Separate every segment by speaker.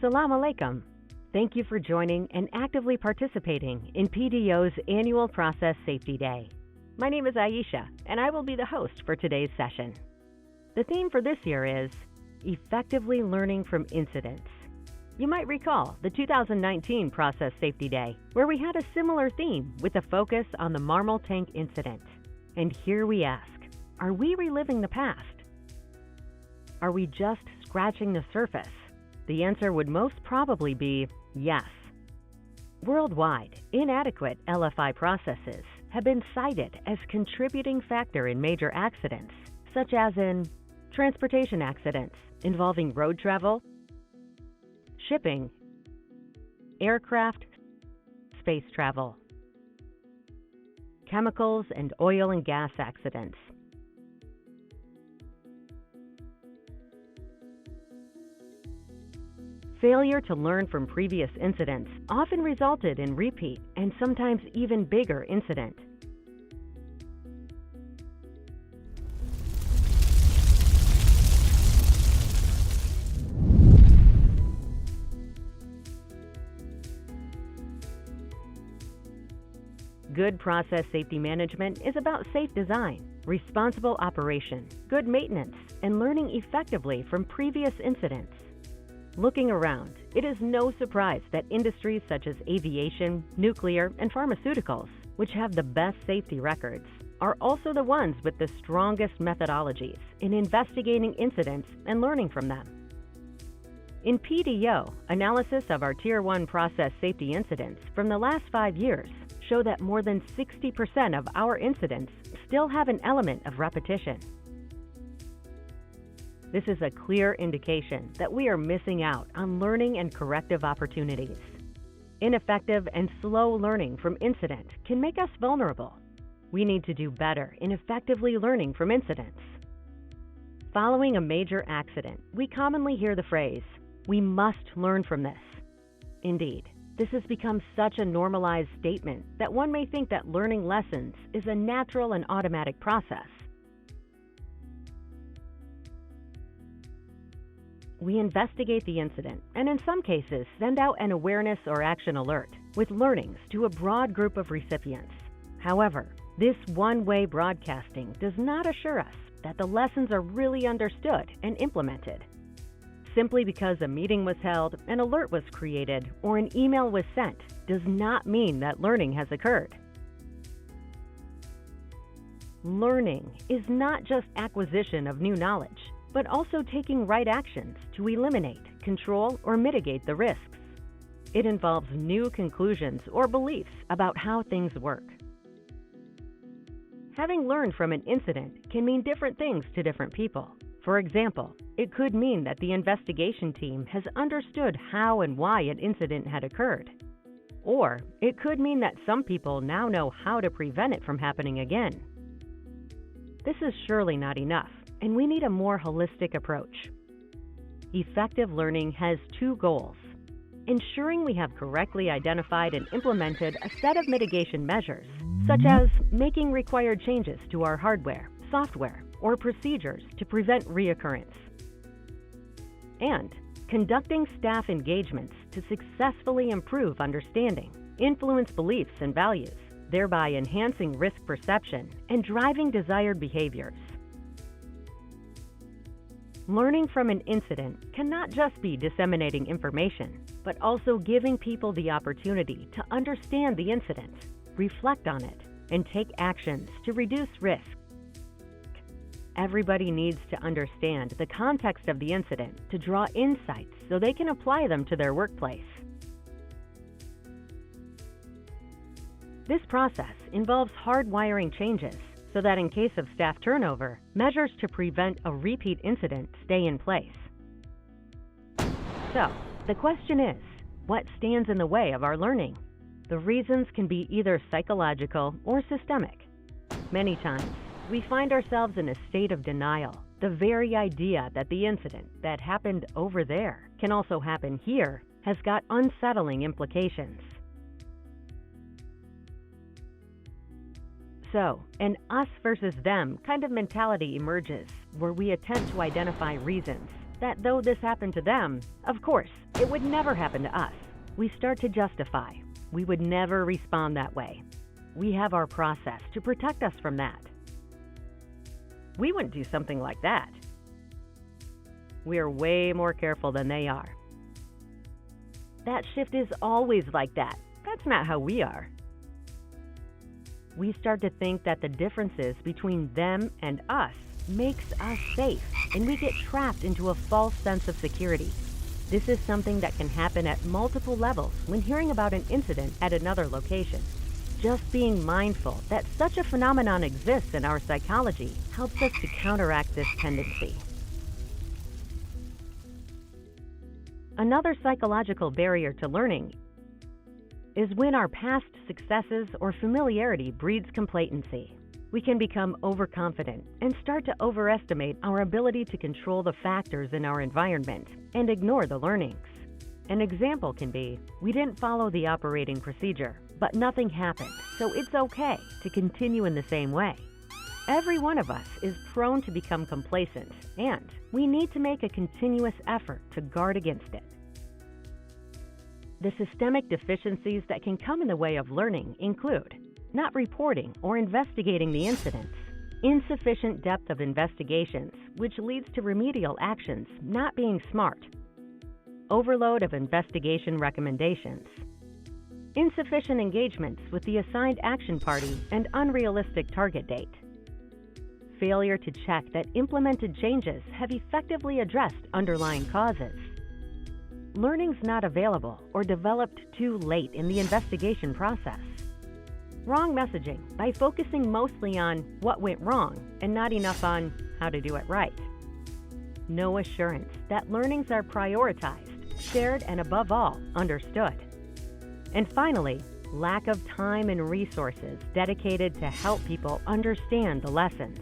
Speaker 1: Assalamu alaikum. Thank you for joining and actively participating in PDO's Annual Process Safety Day. My name is Aisha, and I will be the host for today's session. The theme for this year is Effectively Learning from Incidents. You might recall the 2019 Process Safety Day, where we had a similar theme with a focus on the Marmal tank incident. And here we ask, are we reliving the past? Are we just scratching the surface? The answer would most probably be yes. Worldwide, inadequate LFI processes have been cited as contributing factor in major accidents, such as in transportation accidents involving road travel, shipping, aircraft, space travel, chemicals and oil and gas accidents. Failure to learn from previous incidents often resulted in repeat and sometimes even bigger incident. Good process safety management is about safe design, responsible operation, good maintenance, and learning effectively from previous incidents. Looking around, it is no surprise that industries such as aviation, nuclear, and pharmaceuticals, which have the best safety records, are also the ones with the strongest methodologies in investigating incidents and learning from them. In PDO, analysis of our Tier 1 process safety incidents from the last 5 years show that more than 60% of our incidents still have an element of repetition. This is a clear indication that we are missing out on learning and corrective opportunities. Ineffective and slow learning from incident can make us vulnerable. We need to do better in effectively learning from incidents. Following a major accident, we commonly hear the phrase, "We must learn from this." Indeed, this has become such a normalized statement that one may think that learning lessons is a natural and automatic process. We investigate the incident and in some cases send out an awareness or action alert with learnings to a broad group of recipients. However, this one-way broadcasting does not assure us that the lessons are really understood and implemented. Simply because a meeting was held, an alert was created, or an email was sent does not mean that learning has occurred. Learning is not just acquisition of new knowledge, but also taking right actions to eliminate, control, or mitigate the risks. It involves new conclusions or beliefs about how things work. Having learned from an incident can mean different things to different people. For example, it could mean that the investigation team has understood how and why an incident had occurred. Or it could mean that some people now know how to prevent it from happening again. This is surely not enough, and we need a more holistic approach. Effective learning has two goals: ensuring we have correctly identified and implemented a set of mitigation measures, such as making required changes to our hardware, software, or procedures to prevent reoccurrence, and conducting staff engagements to successfully improve understanding, influence beliefs and values, thereby enhancing risk perception and driving desired behaviors. Learning from an incident cannot just be disseminating information, but also giving people the opportunity to understand the incident, reflect on it, and take actions to reduce risk. Everybody needs to understand the context of the incident to draw insights so they can apply them to their workplace. This process involves hardwiring changes so that in case of staff turnover, measures to prevent a repeat incident stay in place. So, the question is, what stands in the way of our learning? The reasons can be either psychological or systemic. Many times, we find ourselves in a state of denial. The very idea that the incident that happened over there can also happen here has got unsettling implications. So, an us versus them kind of mentality emerges, where we attempt to identify reasons, that though this happened to them, of course, it would never happen to us. We start to justify. We would never respond that way. We have our process to protect us from that. We wouldn't do something like that. We are way more careful than they are. That shift is always like that. That's not how we are. We start to think that the differences between them and us makes us safe, and we get trapped into a false sense of security. This is something that can happen at multiple levels when hearing about an incident at another location. Just being mindful that such a phenomenon exists in our psychology helps us to counteract this tendency. Another psychological barrier to learning is when our past successes or familiarity breeds complacency. We can become overconfident and start to overestimate our ability to control the factors in our environment and ignore the learnings. An example can be, we didn't follow the operating procedure, but nothing happened, so it's okay to continue in the same way. Every one of us is prone to become complacent, and we need to make a continuous effort to guard against it. The systemic deficiencies that can come in the way of learning include not reporting or investigating the incidents, insufficient depth of investigations, which leads to remedial actions not being smart, overload of investigation recommendations, insufficient engagements with the assigned action party and unrealistic target date, failure to check that implemented changes have effectively addressed underlying causes, learnings not available or developed too late in the investigation process, wrong messaging by focusing mostly on what went wrong and not enough on how to do it right, no assurance that learnings are prioritized, shared, and above all, understood. And finally, lack of time and resources dedicated to help people understand the lessons.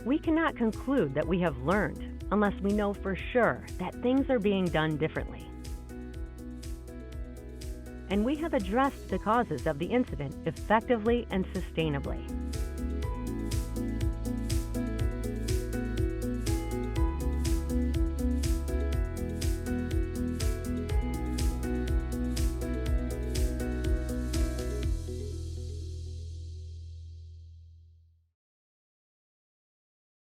Speaker 1: We cannot conclude that we have learned unless we know for sure that things are being done differently. And we have addressed the causes of the incident effectively and sustainably.